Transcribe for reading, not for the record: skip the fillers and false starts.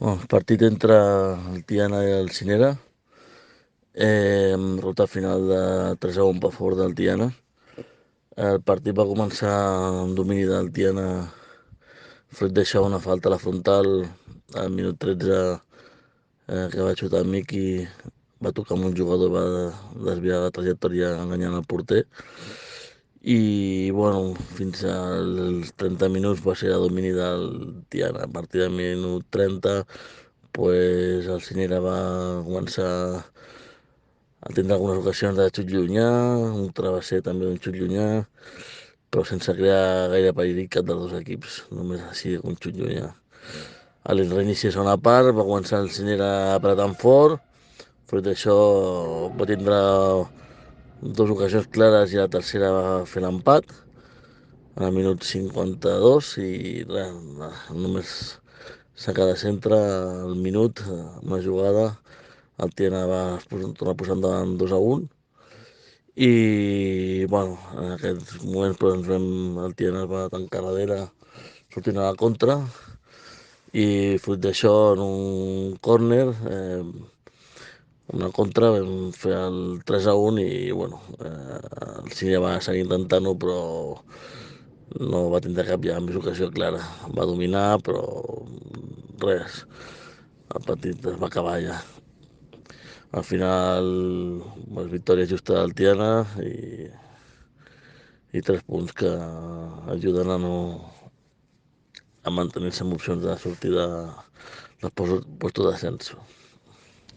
Bueno, el partit entre el Tiana i el Cinera, amb resultat final de 3-1 per favor del Tiana. El partit va començar amb domini del Tiana, fruit d'això una falta a la frontal al minut 13, que va xutar en Miki, va tocar amb un jugador, va desviar la trajectòria enganyant el porter. I bueno, fins als 30 minuts va ser a domini del Tiana. A partir del minut 30 pues, el Cinera va començar a tindre algunes ocasions de xut llunyà, un travesser també d'un xut llunyà, però sense crear gaire perill cap dels dos equips, només així un xut llunyà. A l'inici de segona part va començar el Cinera apretant fort, fruit d'això va tindre dues ocasions clares i la tercera va fer l'empat al minut 52 i res, només sacar de centre al minut, una jugada, el Tiana va tornar a posar endavant 2-1 i bueno, en aquests moments però el Tiana es va tancar darrere sortint a la contra i fruit d'això en un córner, una contra, vam fer el 3-1 i bueno, el Cine va seguir intentant-ho però no va tindre cap ja més ocasió clara. Va dominar però res, el partit es va acabar ja. Al final, pues, victòria justa del Tiana i 3 punts que ajuden a no a mantenir-se amb opcions de sortir dels puestos d'ascens.